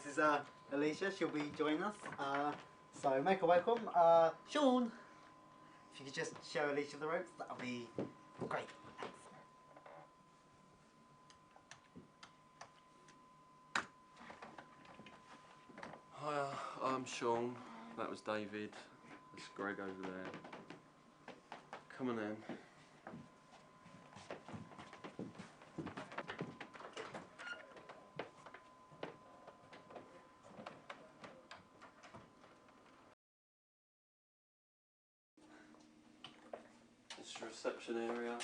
This is Alicia. She'll be joining us. So make her welcome. Sean, if you could just show Alicia the ropes, that'll be great. Thanks. Hi, I'm Sean. That was David. That's Greg over there. Come on in. It's the reception area.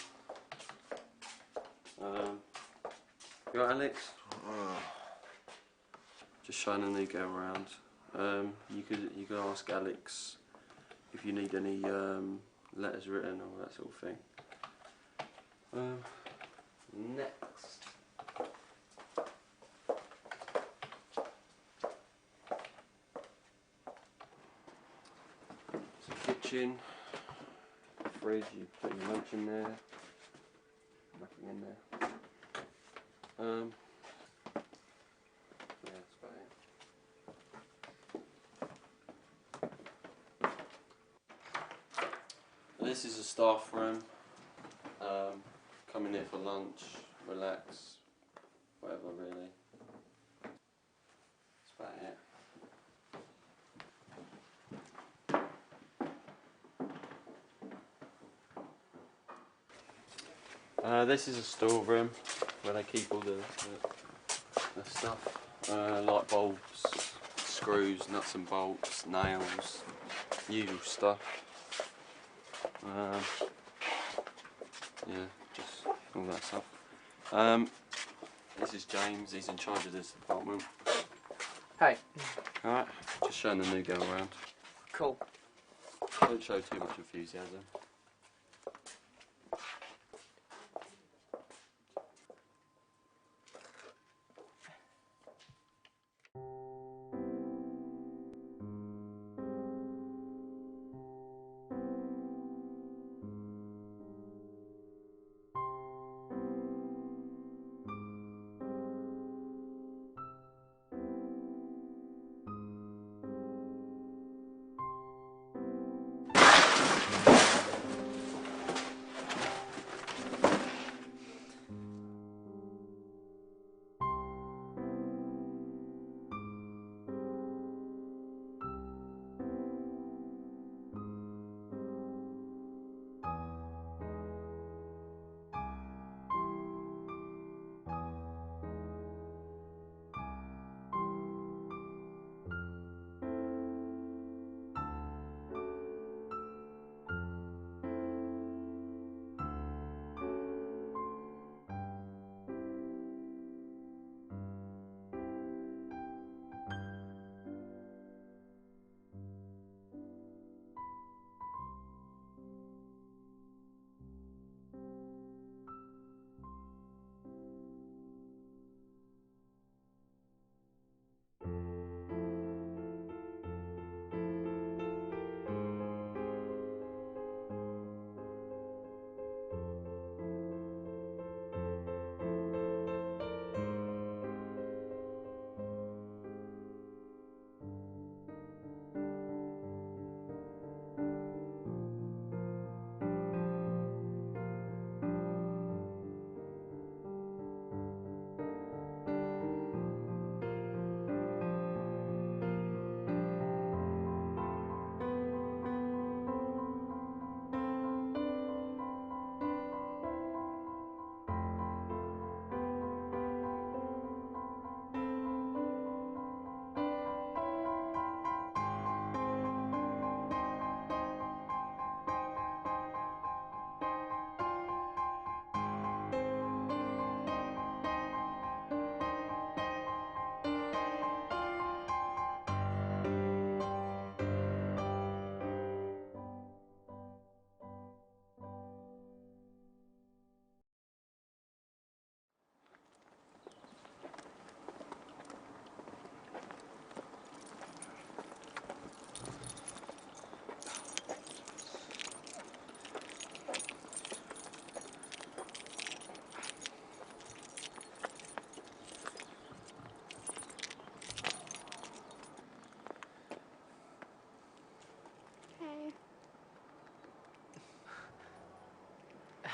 You got Alex? Just showing a new girl around. You could ask Alex if you need any letters written or that sort of thing. Next. It's a kitchen, fridge, you put your lunch in there, nothing in there. Yeah, that's about it. This is a staff room. Come in here for lunch, relax, whatever really. That's about it. This is a storeroom where they keep all the stuff, light bulbs, screws, nuts and bolts, nails, usual stuff. Yeah, just all that stuff. This is James, he's in charge of this department. Hey. Alright, just showing the new girl around. Cool. Don't show too much enthusiasm.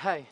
Hey.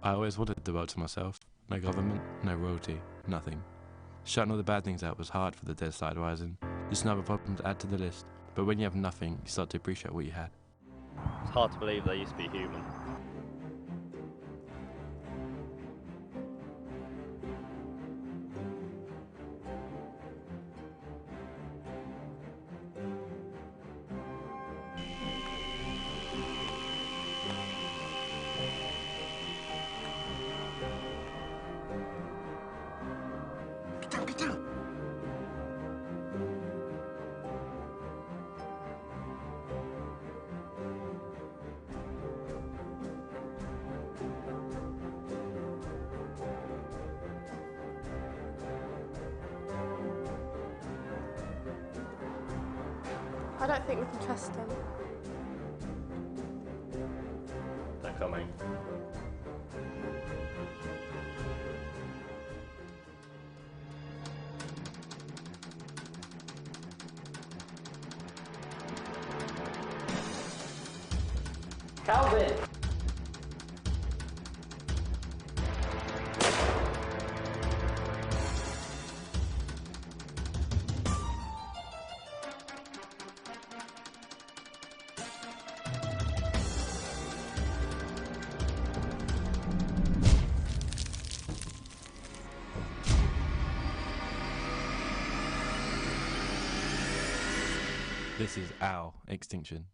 I always wanted the world to myself. No government, no royalty, nothing. Shutting all the bad things out was hard for the dead side rising. Just another problem to add to the list. But when you have nothing, you start to appreciate what you had. It's hard to believe they used to be human. Get down! I don't think we can trust him. They're coming. Calvin! This is our extinction.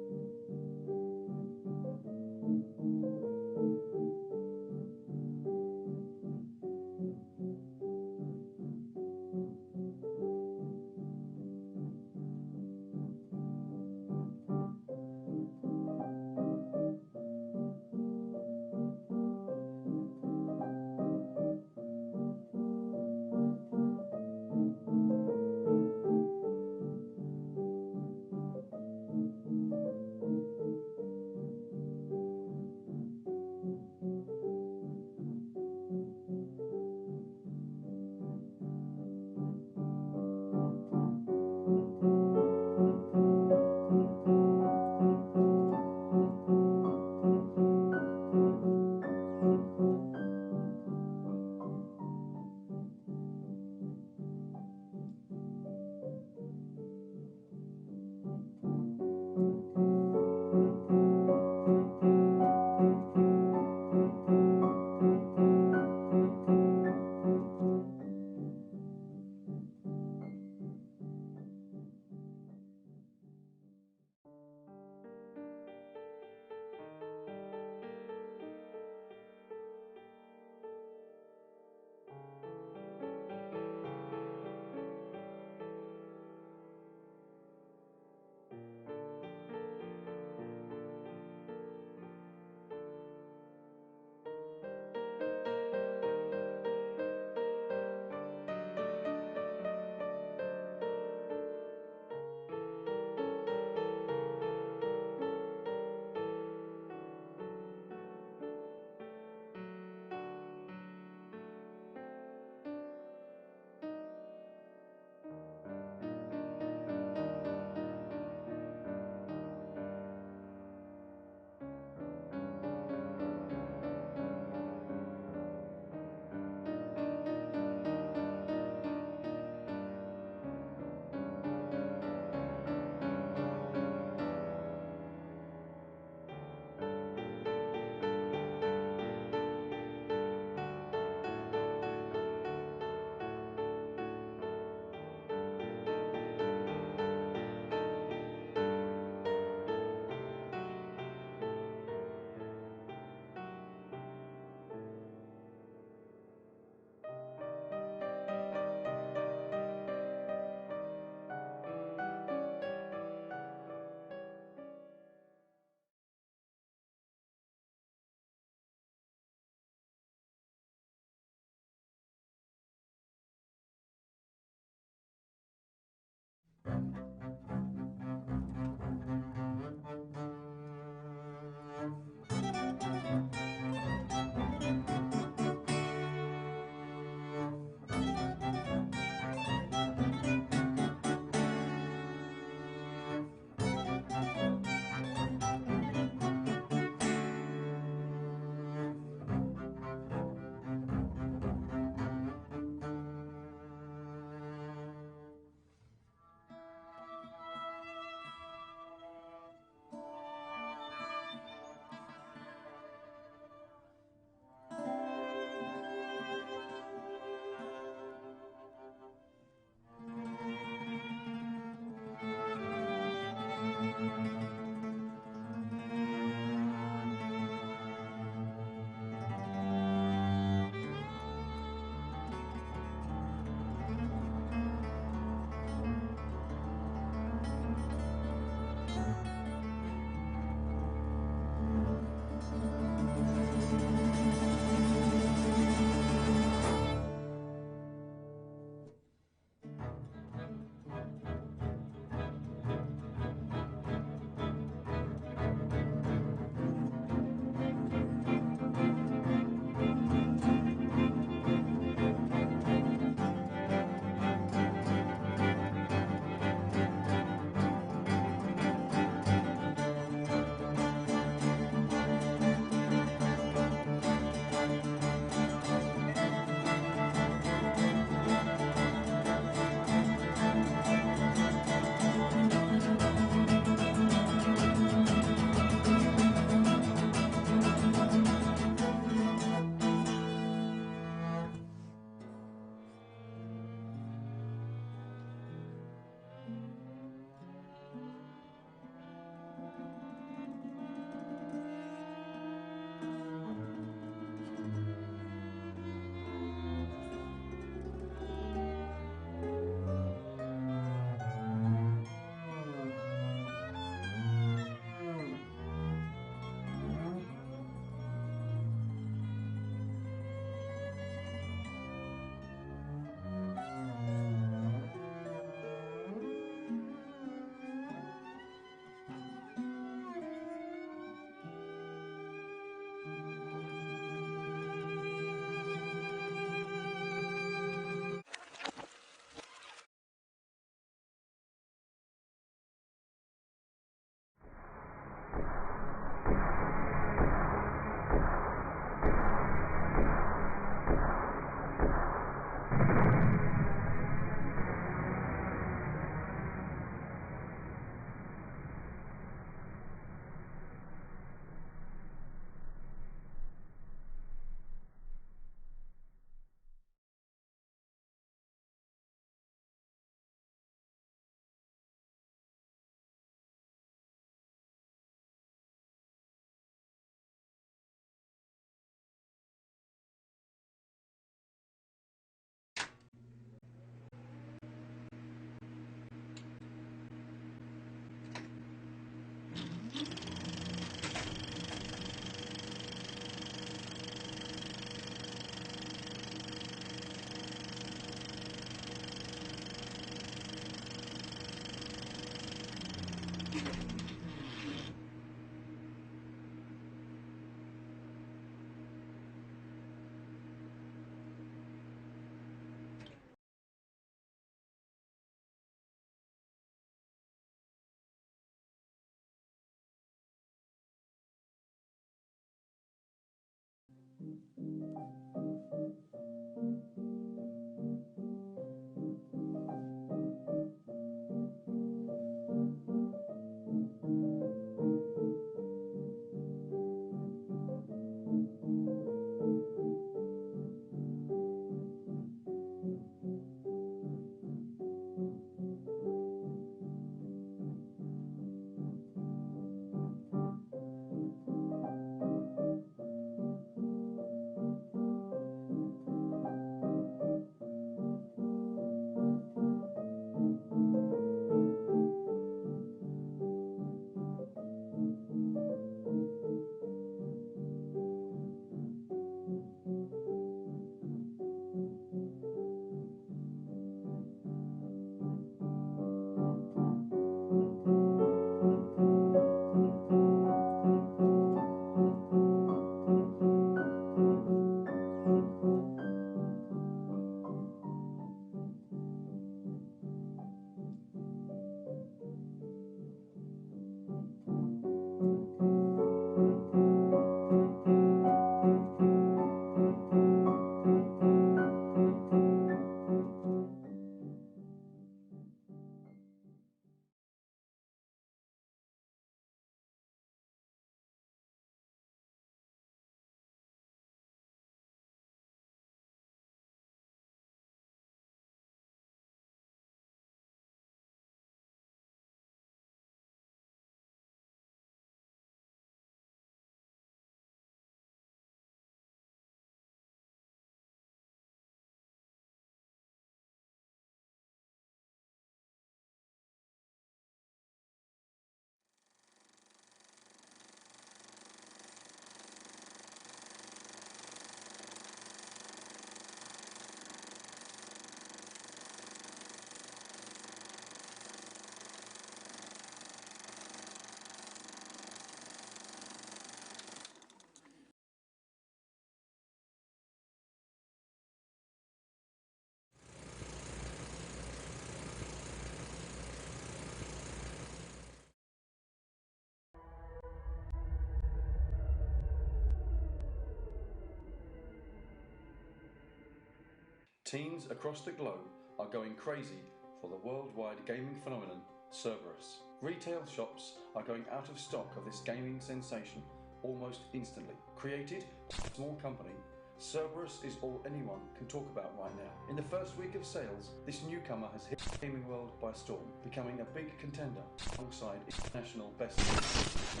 Teens across the globe are going crazy for the worldwide gaming phenomenon, Cerberus. Retail shops are going out of stock of this gaming sensation almost instantly. Created by a small company, Cerberus is all anyone can talk about right now. In the first week of sales, this newcomer has hit the gaming world by storm, becoming a big contender alongside international bestsellers.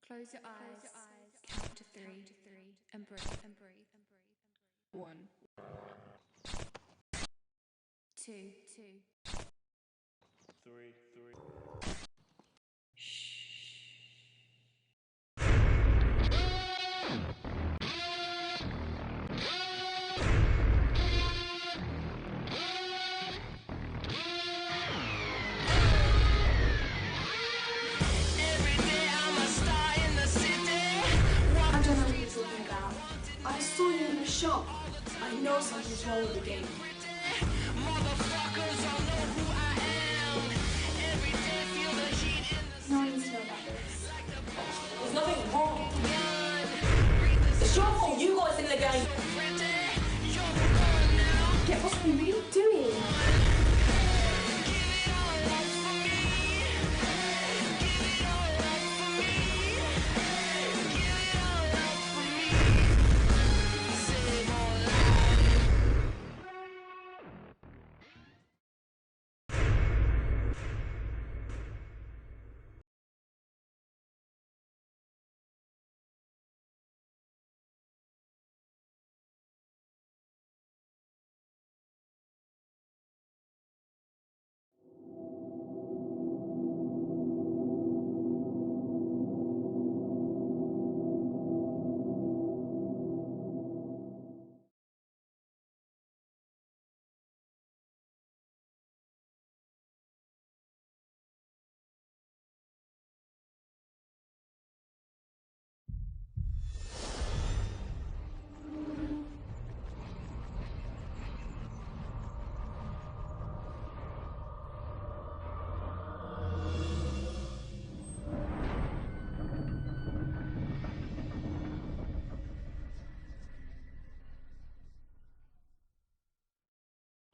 Close your eyes, count to three, and breathe. 1, 2, 3. I don't know what you're talking about. I saw you in the shop. I know something's wrong with the game. No one needs to know about this. There's nothing wrong. It's your fault you got us in the game. Get off me, what are you doing?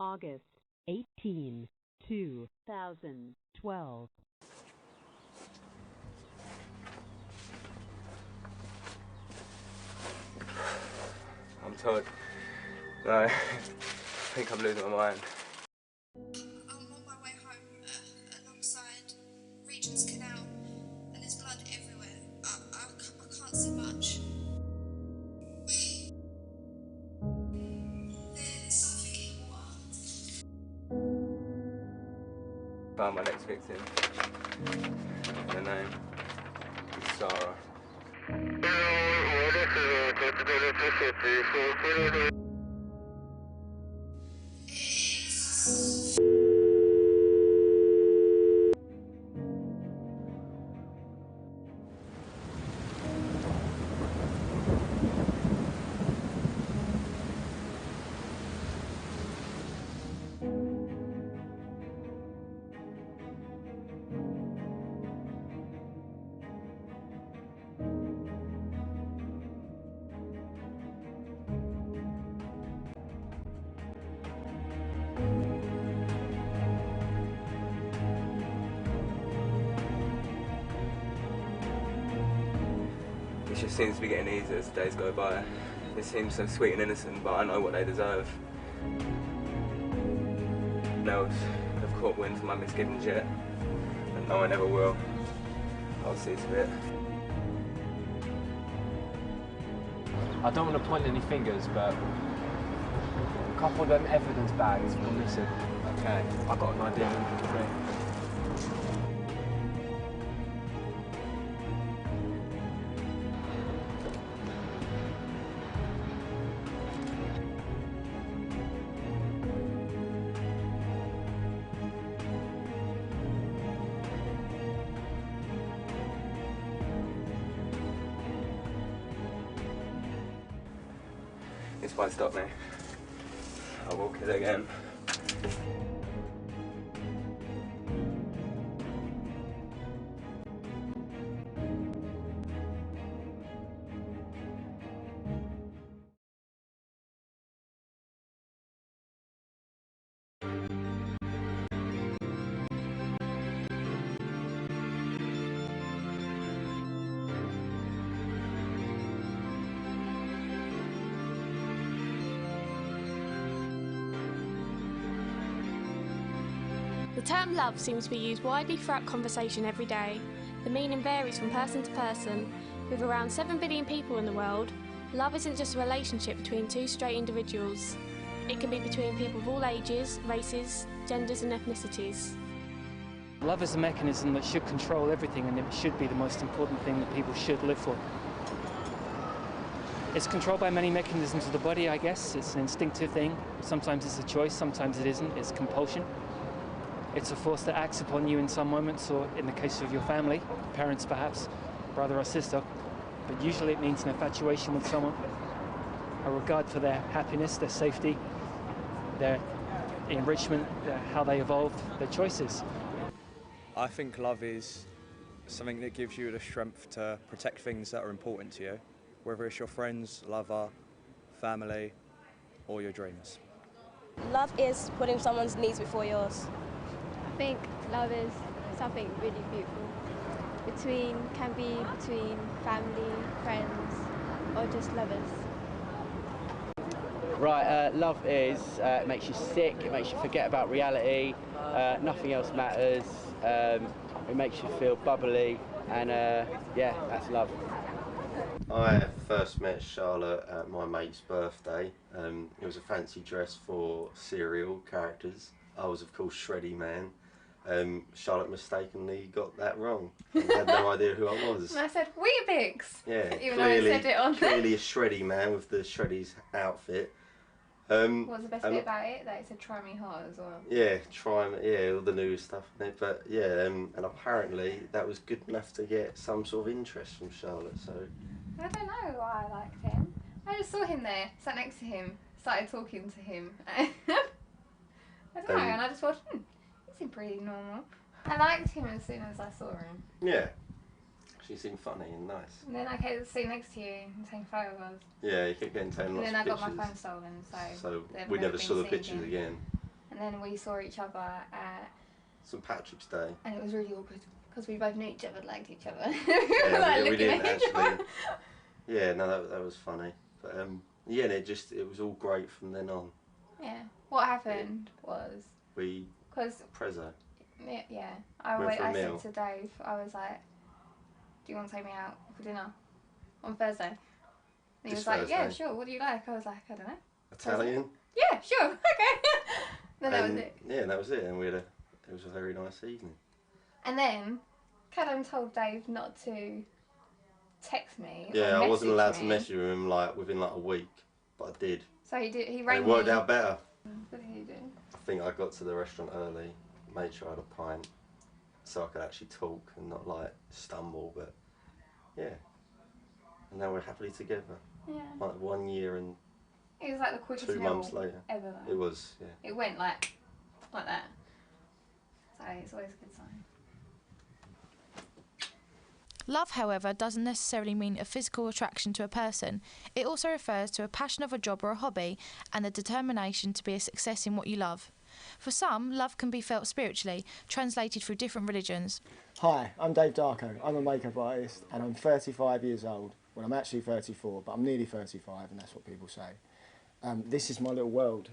August 18, 2012. I'm tired. No, I think I'm losing my mind. I'm on my way home alongside Regent's Canal, and there's blood everywhere. I can't see much. There's something in the water. Found my next victim. Her name is Sarah. It just seems to be getting easier as the days go by. It seems so sweet and innocent, but I know what they deserve. No one have caught wind from my misgivings yet, and no one ever will. I'll see to it. I don't want to point any fingers, but a couple of them evidence bags were missing. Okay, I got an idea. This won't stop me. I will kill again. The term love seems to be used widely throughout conversation every day. The meaning varies from person to person. With around 7 billion people in the world, love isn't just a relationship between two straight individuals. It can be between people of all ages, races, genders and ethnicities. Love is a mechanism that should control everything, and it should be the most important thing that people should live for. It's controlled by many mechanisms of the body, I guess. It's an instinctive thing. Sometimes it's a choice, sometimes it isn't. It's compulsion. It's a force that acts upon you in some moments, or in the case of your family, parents perhaps, brother or sister. But usually it means an infatuation with someone, a regard for their happiness, their safety, their enrichment, how they evolve, their choices. I think love is something that gives you the strength to protect things that are important to you, whether it's your friends, lover, family, or your dreams. Love is putting someone's needs before yours. I think love is something really beautiful. Can be between family, friends, or just lovers. Right, love is, it makes you sick, it makes you forget about reality, nothing else matters, it makes you feel bubbly, and yeah, that's love. I first met Charlotte at my mate's birthday. It was a fancy dress for cereal characters. I was of course Shreddy Man. Charlotte mistakenly got that wrong. I had no idea who I was. And I said Weetabix. Yeah, even though I said it on there. Clearly a Shreddy Man with the Shreddy's outfit. What's the best bit about it? That it said try me hard as well. Yeah, all the new stuff in it. But yeah, and apparently that was good enough to get some sort of interest from Charlotte. So I don't know why I liked him. I just saw him there, sat next to him, started talking to him. I don't know, and I just thought, he seemed pretty normal. I liked him as soon as I saw him. yeah, she seemed funny and nice. And then I came sitting next to you and taking photos of us. Yeah, you kept getting taken And lots then of I got pictures. my phone stolen, So they've we never been saw the seen pictures again. And then we saw each other at St Patrick's Day. and it was really awkward because we both knew each other, liked each other. Yeah, Like we looking didn't at each actually. other. Yeah, no, that was funny. But yeah, and it was all great from then on. Yeah. What happened was We because Prezzo. yeah, Went for a I meal. said to Dave, I was like, "Do you want to take me out for dinner on Thursday?" And he This was like, "Yeah, Thursday? sure. What do you like?" I was like, "I don't know." Italian. Yeah, sure. Okay. Then that was And, it. Yeah, that was it, and it was a very nice evening. And then Callum told Dave not to text me. Yeah, or I wasn't allowed to me. message him within a week, but I did. So he did. He And rang it worked me. out better. What did he do? I think I got to the restaurant early, made sure I had a pint, so I could actually talk and not like stumble. But yeah, and now we're happily together. Yeah. Like 1 year and It was like the quickest 2 meal months later. ever. Though. It was, yeah. It went like that. So it's always a good sign. Love, however, doesn't necessarily mean a physical attraction to a person. It also refers to a passion of a job or a hobby and the determination to be a success in what you love. For some, love can be felt spiritually, translated through different religions. Hi, I'm Dave Darko. I'm a makeup artist and I'm 35 years old. Well, I'm actually 34, but I'm nearly 35 and that's what people say. This is my little world.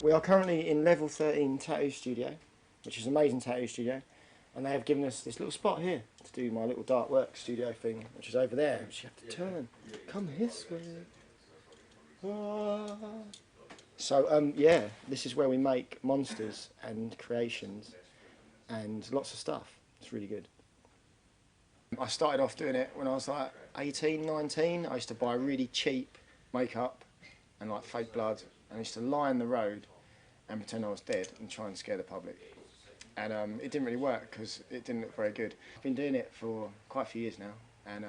We are currently in level 13 tattoo studio, which is an amazing tattoo studio. And they have given us this little spot here to do my little dark work studio thing, which is over there, which you have to turn. Come this way. Ah. So, yeah, this is where we make monsters and creations and lots of stuff. It's really good. I started off doing it when I was like 18, 19. I used to buy really cheap makeup and like fake blood, and I used to lie in the road and pretend I was dead and try and scare the public. And it didn't really work because it didn't look very good. I've been doing it for quite a few years now, and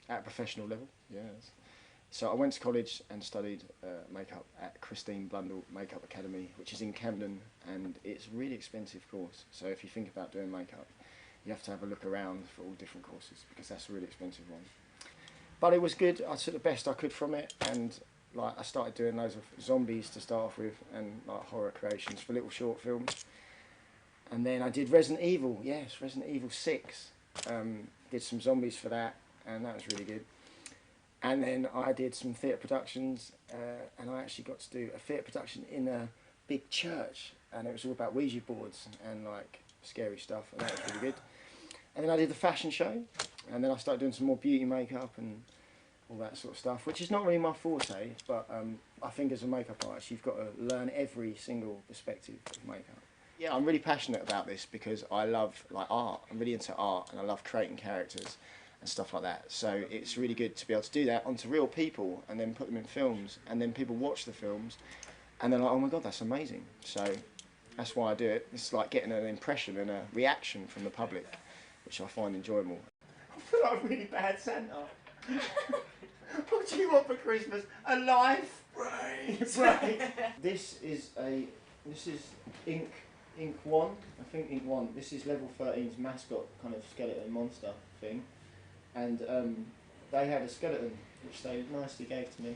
at a professional level, yes. So I went to college and studied makeup at Christine Blundell Makeup Academy, which is in Camden, and it's a really expensive course. So if you think about doing makeup, you have to have a look around for all different courses because that's a really expensive one. But it was good. I took the best I could from it, and like I started doing loads of zombies to start off with, and like horror creations for little short films. And then I did Resident Evil, yes, Resident Evil 6. Did some zombies for that, and that was really good. And then I did some theatre productions, and I actually got to do a theatre production in a big church, and it was all about Ouija boards and like scary stuff, and that was really good. And then I did the fashion show, and then I started doing some more beauty makeup and all that sort of stuff, which is not really my forte, but I think as a makeup artist you've got to learn every single perspective of makeup. Yeah, I'm really passionate about this because I love like art. I'm really into art and I love creating characters and stuff like that. So it's really good to be able to do that onto real people and then put them in films, and then people watch the films and they're like, oh my god, that's amazing. So that's why I do it. It's like getting an impression and a reaction from the public, which I find enjoyable. I feel like a really bad Santa. What do you want for Christmas? A life? Right. Right. This is Ink 1. I think Ink 1. This is level 13's mascot kind of skeleton monster thing, and they had a skeleton which they nicely gave to me.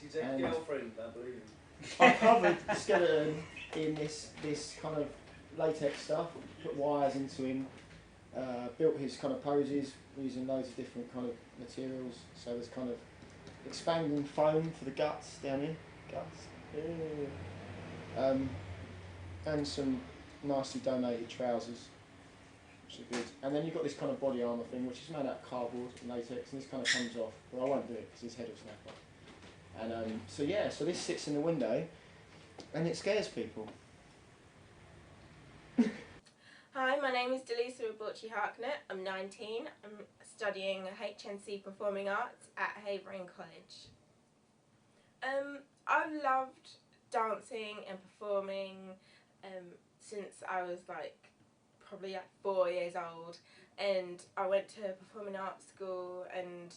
She's a girlfriend, I believe. I covered the skeleton in this kind of latex stuff, put wires into him, built his kind of poses using loads of different kind of materials. So there's kind of expanding foam for the guts down here, and some nicely donated trousers, which are good. And then you've got this kind of body armour thing, which is made out of cardboard and latex, and this kind of comes off, but I won't do it because his head will snap off. And so yeah, so this sits in the window, and it scares people. Hi, my name is Delisa Rabucci Harknett. I'm 19. I'm studying HNC Performing Arts at Havering College. I've loved dancing and performing since I was probably 4 years old, and I went to performing arts school, and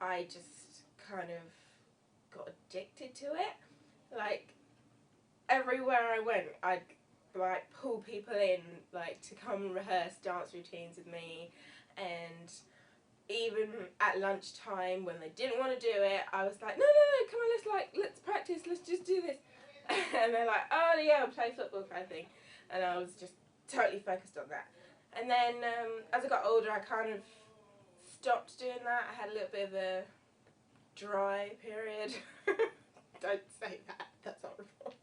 I just kind of got addicted to it. Like, everywhere I went, I'd pull people in to come rehearse dance routines with me, and even at lunchtime when they didn't want to do it, I was like, no, come on, let's practice, let's just do this. And they're like, oh yeah, I'll play football kind of thing, and I was just totally focused on that. And then as I got older, I kind of stopped doing that. I had a little bit of a dry period. Don't say that, that's horrible.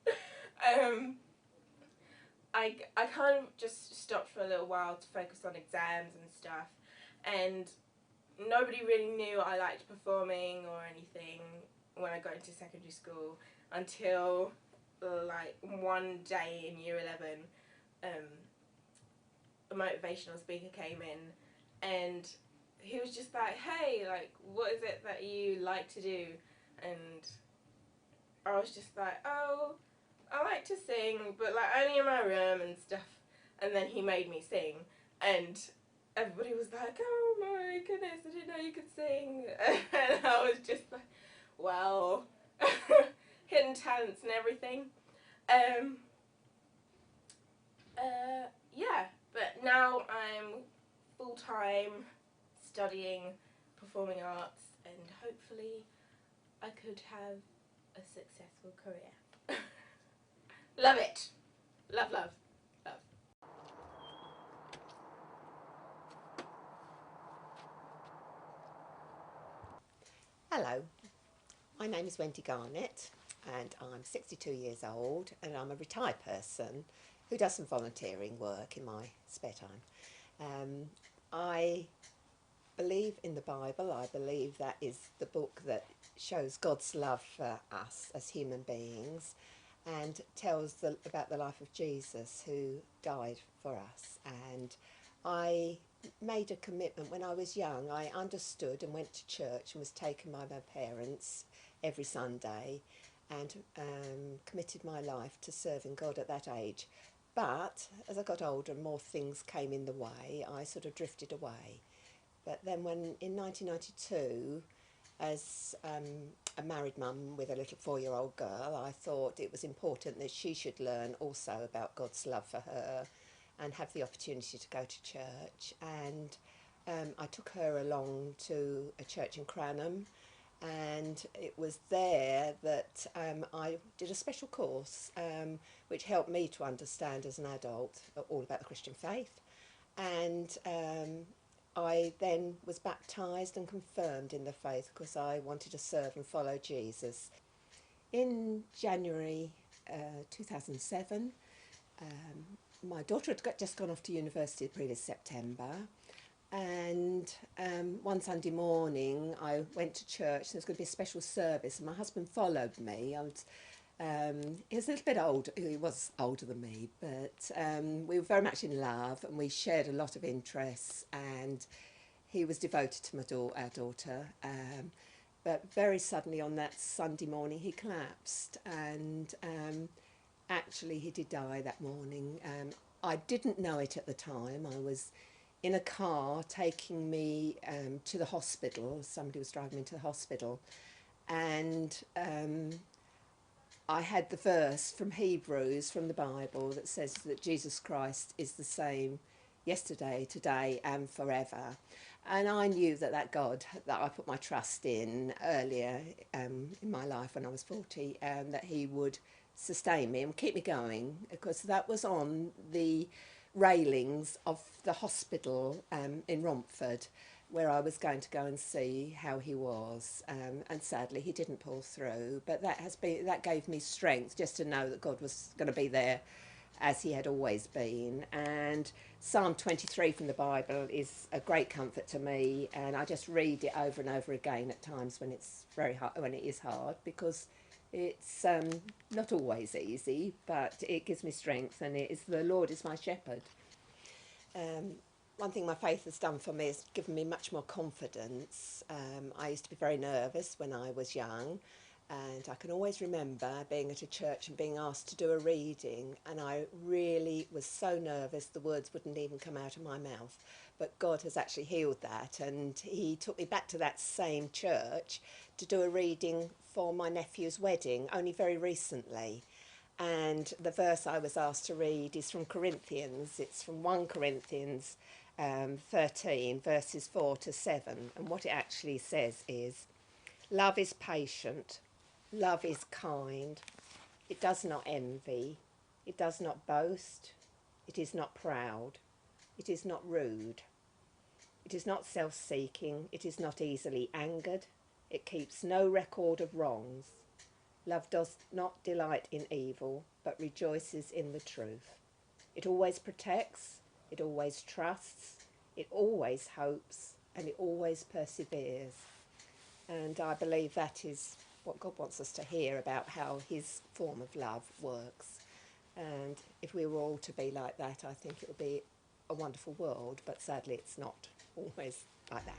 I kind of just stopped for a little while to focus on exams and stuff, and nobody really knew I liked performing or anything when I got into secondary school until one day in year 11, a motivational speaker came in, and he was just like, hey, what is it that you like to do? And I was just like, oh, I like to sing, but only in my room and stuff. And then he made me sing, and everybody was like, oh my goodness, I didn't know you could sing. And I was just like, well, hidden talents and everything. Yeah, but now I'm full-time studying performing arts, and hopefully I could have a successful career. Love it. Love, love, love. Hello, my name is Wendy Garnett, and I'm 62 years old, and I'm a retired person who does some volunteering work in my spare time. I believe in the Bible. I believe that is the book that shows God's love for us as human beings, and tells about the life of Jesus, who died for us. And I made a commitment when I was young. I understood and went to church and was taken by my parents every Sunday, and committed my life to serving God at that age. But as I got older and more things came in the way, I sort of drifted away. But then in 1992, as a married mum with a little 4-year-old girl, I thought it was important that she should learn also about God's love for her and have the opportunity to go to church. And I took her along to a church in Cranham, and it was there that I did a special course which helped me to understand as an adult all about the Christian faith. And I then was baptised and confirmed in the faith because I wanted to serve and follow Jesus. In January 2007, my daughter had just gone off to university the previous September, and one Sunday morning I went to church. There was going to be a special service, and my husband followed me. He was a little bit older. He was older than me, but we were very much in love, and we shared a lot of interests. And he was devoted to our daughter. But very suddenly on that Sunday morning, he collapsed, and actually he did die that morning. I didn't know it at the time. I was in a car taking me to the hospital. Somebody was driving me to the hospital, and I had the verse from Hebrews, from the Bible, that says that Jesus Christ is the same yesterday, today and forever. And I knew that God that I put my trust in earlier in my life when I was 40, that he would sustain me and keep me going, because that was on the railings of the hospital in Romford, where I was going to go and see how he was, and sadly he didn't pull through. But that gave me strength just to know that God was going to be there as he had always been. And Psalm 23 from the Bible is a great comfort to me, and I just read it over and over again at times when it's very hard, when it is hard, because it's not always easy, but it gives me strength, and it is the Lord is my shepherd. One thing my faith has done for me is given me much more confidence. I used to be very nervous when I was young, and I can always remember being at a church and being asked to do a reading, and I really was so nervous the words wouldn't even come out of my mouth. But God has actually healed that, and he took me back to that same church to do a reading for my nephew's wedding only very recently. And the verse I was asked to read is from Corinthians. It's from 1 Corinthians 13, verses 4 to 7. And what it actually says is, love is patient, love is kind, it does not envy, it does not boast, it is not proud, it is not rude, it is not self-seeking, it is not easily angered, it keeps no record of wrongs. Love does not delight in evil, but rejoices in the truth. It always protects, it always trusts, it always hopes, and it always perseveres. And I believe that is what God wants us to hear about how his form of love works. And if we were all to be like that, I think it would be a wonderful world, but sadly it's not always like that.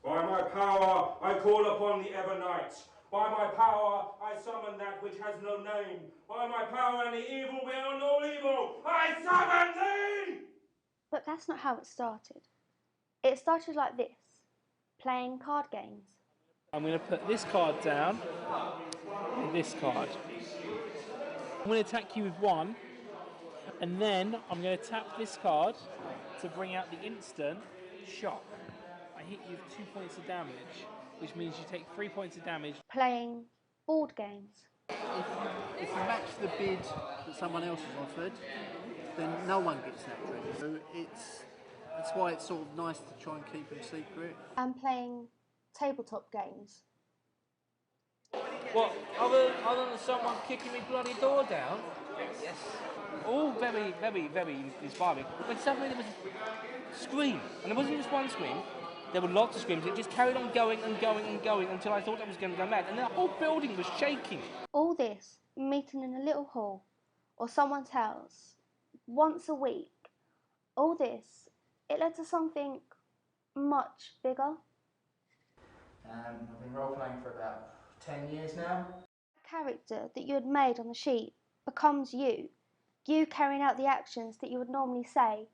By my power I call upon the Ever-Night. By my power I summon that which has no name. By my power and the evil beyond all evil, I summon thee! But that's not how it started. It started like this, playing card games. I'm going to put this card down and this card. I'm going to attack you with one, and then I'm going to tap this card to bring out the instant shock. I hit you with 2 points of damage, which means you take 3 points of damage. Playing board games. If you match the bid that someone else has offered, then no one gets that treasure. So that's why it's sort of nice to try and keep them secret. And playing tabletop games. What, other than someone kicking me bloody door down? Yes. All very, very, very inspiring. But suddenly there was a scream, and there wasn't just one scream, there were lots of screams. It just carried on going and going and going until I thought I was going to go mad, and the whole building was shaking. All this meeting in a little hall or someone's house once a week. All this, it led to something much bigger. I've been role-playing for about 10 years now. The character that you had made on the sheet becomes you. You carrying out the actions that you would normally say,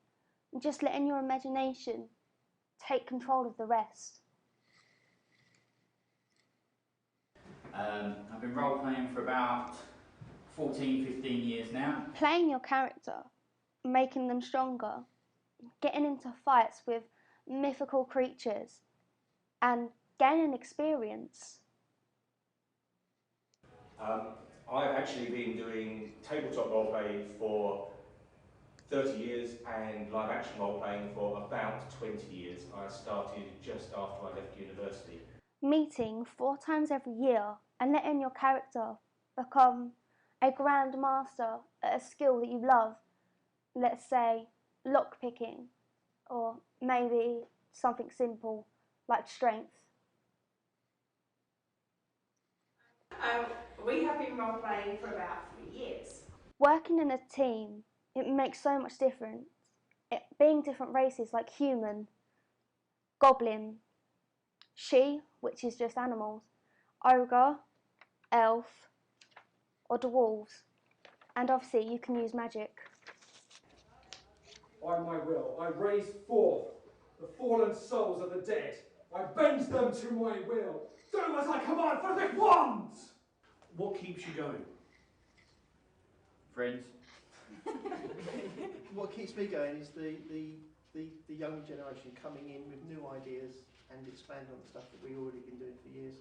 and just letting your imagination take control of the rest. I've been role playing for about 14, 15 years now. Playing your character, making them stronger, getting into fights with mythical creatures, and gaining experience. I've actually been doing tabletop roleplay for 30 years and live action roleplaying for about 20 years. I started just after I left university. Meeting 4 times every year and letting your character become a grand master at a skill that you love. Let's say lockpicking, or maybe something simple like strength. We have been role playing for about 3 years. Working in a team, it makes so much difference. Being different races like human, goblin, she, which is just animals, ogre, elf, or dwarves. And obviously you can use magic. By my will, I raise forth the fallen souls of the dead. I bend them to my will. Do as I command, for this once! What keeps you going? Friends. What keeps me going is the young generation coming in with new ideas and expanding on the stuff that we've already been doing for years.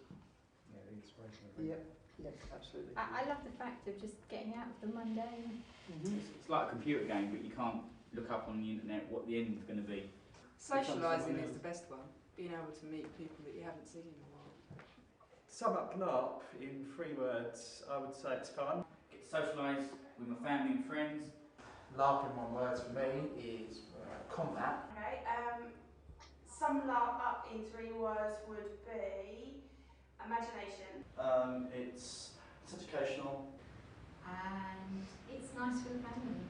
Yeah, the inspiration. Yeah, absolutely. I love the fact of just getting out of the mundane. It's like a computer game, but you can't look up on the internet what the end's going to be. Socialising is the best one. Being able to meet people that you haven't seen in a while. Sum up in 3 words, I would say it's fun. Get to socialise with my family and friends. LARP in 1 word for me is combat. Okay, sum LARP up in 3 words would be imagination. It's educational. And it's nice for the family.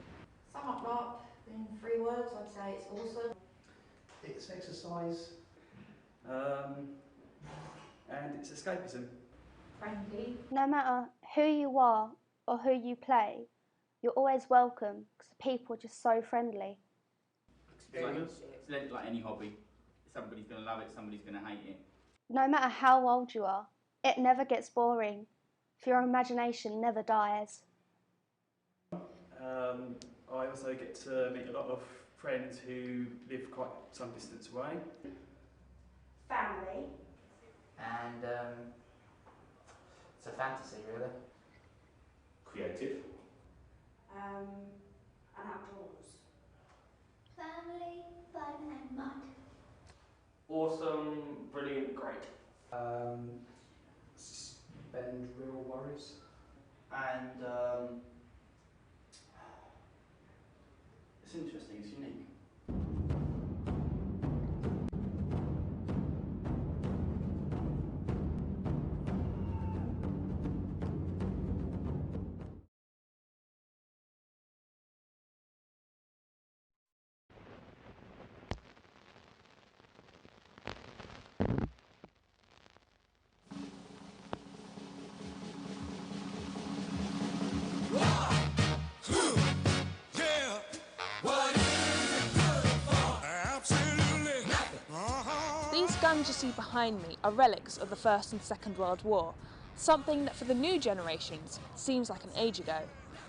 Sum up LARP in 3 words, I'd say it's awesome. It's exercise. And it's escapism. Friendly. No matter who you are or who you play, you're always welcome because people are just so friendly. It's like any hobby. Somebody's going to love it, somebody's going to hate it. No matter how old you are, it never gets boring. For your imagination never dies. I also get to meet a lot of friends who live quite some distance away. Family. And it's a fantasy, really. Creative. And outdoors. Family, fun and mud. Awesome, brilliant, great. Spend real worries. And it's interesting, it's unique. These guns you see behind me are relics of the First and Second World War, something that for the new generations seems like an age ago.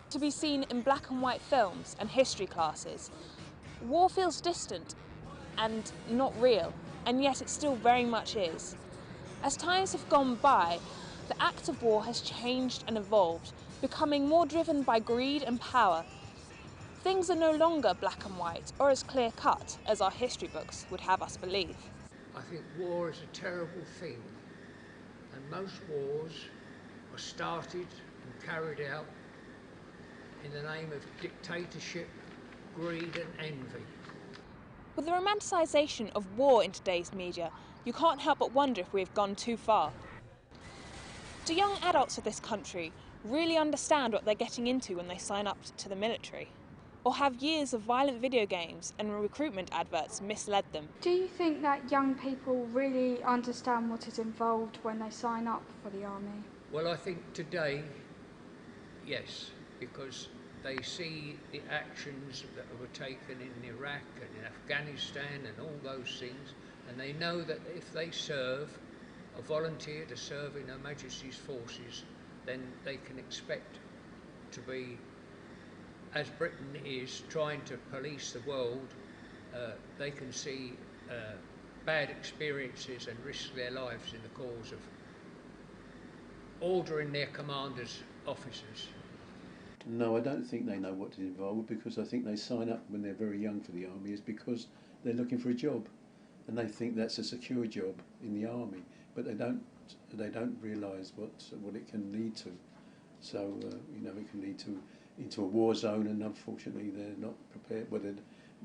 To be seen in black and white films and history classes, war feels distant and not real, and yet it still very much is. As times have gone by, the act of war has changed and evolved, becoming more driven by greed and power. Things are no longer black and white or as clear-cut as our history books would have us believe. I think war is a terrible thing, and most wars are started and carried out in the name of dictatorship, greed and envy. With the romanticisation of war in today's media, you can't help but wonder if we have gone too far. Do young adults of this country really understand what they're getting into when they sign up to the military? Or have years of violent video games and recruitment adverts misled them? Do you think that young people really understand what is involved when they sign up for the army? Well, I think today, yes, because they see the actions that were taken in Iraq and in Afghanistan and all those things, and they know that if they serve, or volunteer to serve in Her Majesty's forces, then they can expect to be, as Britain is trying to police the world, they can see bad experiences and risk their lives in the cause of ordering their commanders' officers. No, I don't think they know what is involved, because I think they sign up when they're very young for the army is because they're looking for a job, and they think that's a secure job in the army, but they don't realise what it can lead to. So you know, it can lead to into a war zone, and unfortunately they're not prepared. Well,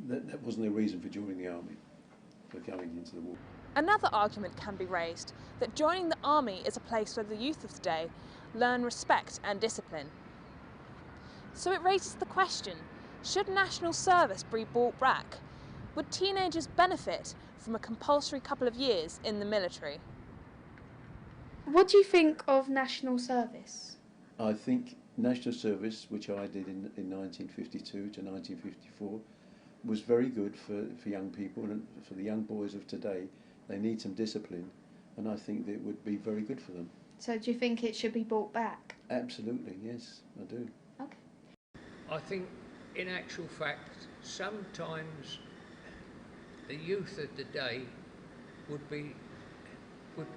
that wasn't their reason for joining the army, for going into the war. Another argument can be raised that joining the army is a place where the youth of today learn respect and discipline. So it raises the question, should national service be brought back? Would teenagers benefit from a compulsory couple of years in the military? What do you think of national service? I think national service, which I did in 1952 to 1954, was very good for young people, and for the young boys of today. They need some discipline, and I think that it would be very good for them. So do you think it should be brought back? Absolutely, yes, I do. Okay. I think, in actual fact, sometimes the youth of the day would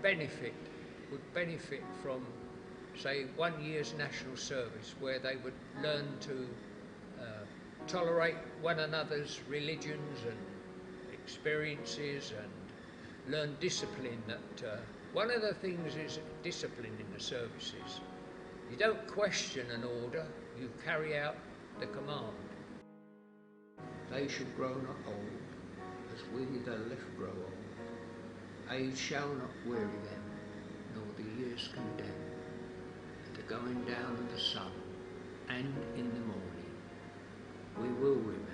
benefit from, say, 1 year's national service, where they would learn to tolerate one another's religions and experiences, and learn discipline. That one of the things is discipline in the services. You don't question an order, you carry out the command. They shall grow not old, as we that are left grow old. Age shall not weary them, nor the years condemn. At the going down of the sun, and in the morning, we will remember them.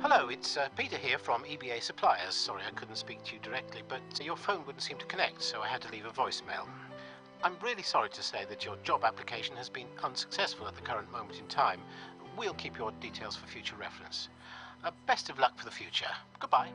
Hello, it's Peter here from EBA Suppliers. Sorry I couldn't speak to you directly, but your phone wouldn't seem to connect, so I had to leave a voicemail. I'm really sorry to say that your job application has been unsuccessful at the current moment in time. We'll keep your details for future reference. Best of luck for the future. Goodbye.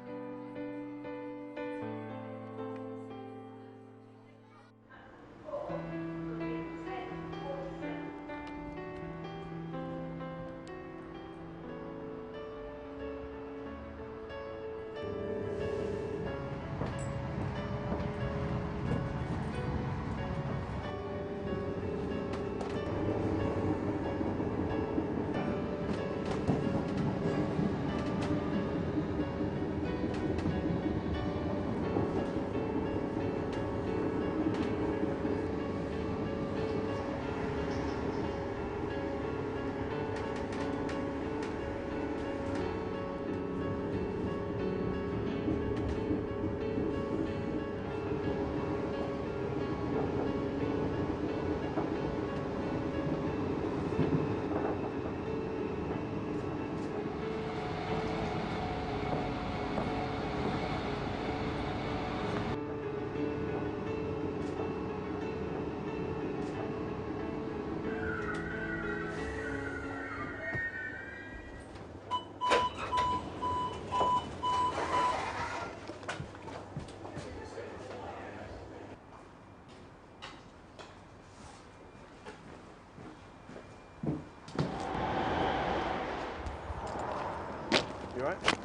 You alright?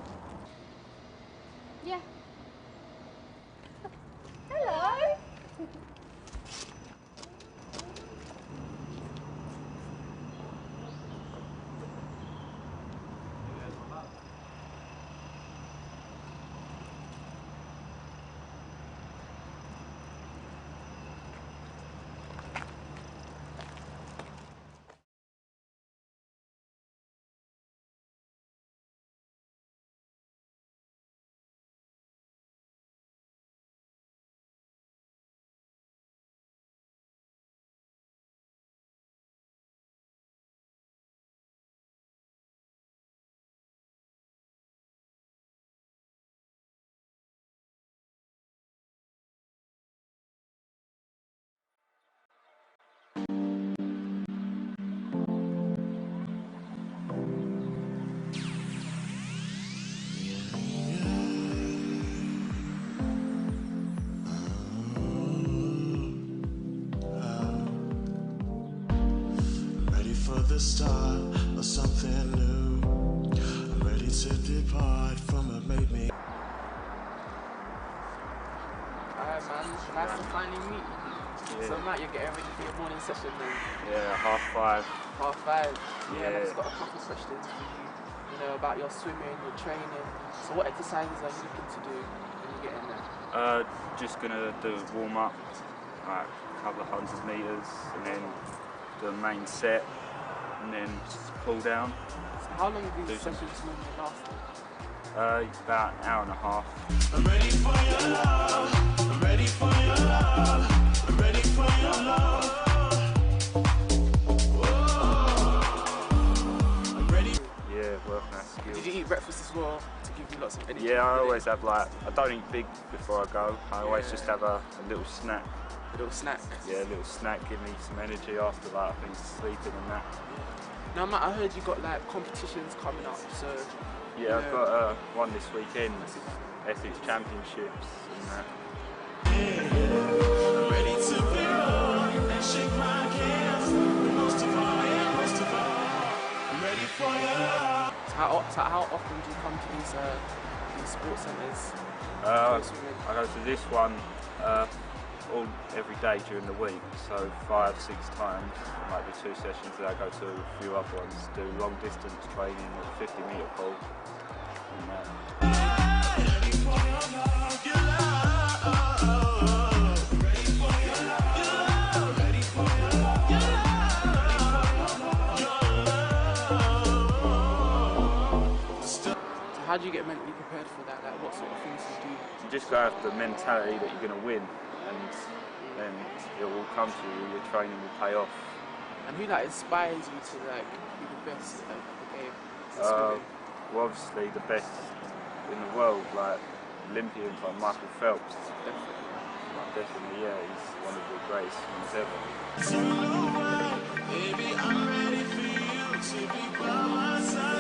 Yeah. Hello. The start of something new. I'm ready to depart from what made me. Alright man, nice to finally meet you. Yeah. So Matt, you're getting ready for your morning session then? Yeah, 5:30. 5:30? Yeah, and I've Yeah. just got a couple of questions for you, you know, about your swimming, your training. So what exercises are you looking to do when you get in there? Just gonna do a warm up, like a couple of 100 meters, and then do a main set, and then just pull down. So how long do these sessions normally last? About an hour and a half. I'm ready for your love. I'm ready for your love. I'm ready for your love. Whoa. I'm ready. Yeah, working our skills. Did you eat breakfast as well to give you lots of energy? Yeah, I always have I don't eat big before I go. I always Yeah. just have a little snack. A little snack? Yeah, a little snack, give me some energy after I think sleeping and that. Now Matt, I heard you got like competitions coming up, so... Yeah, I've got one this weekend, Essex Championships and that. I'm ready to be on and shake my hands. Most of all, I'm ready for your love. So how often do you come to these sports centres? I go to this one every day during the week, so 5-6 times. I might do 2 sessions there. I go to a few other ones, do long distance training at 50-metre pole. And Ready for your love, your love. Ready for your love, your love. Ready for your love, your love. Your love. So how do you get mentally prepared for that? Like what sort of things do you do? you just got to have the mentality that you're going to win, and then it will come to you. Your training will pay off. And who like inspires you to like be the best at the game? Well, obviously the best in the world, like Olympians like Michael Phelps. Definitely, yeah, he's one of the greatest ones ever. Baby, I'm ready for you to be by my side.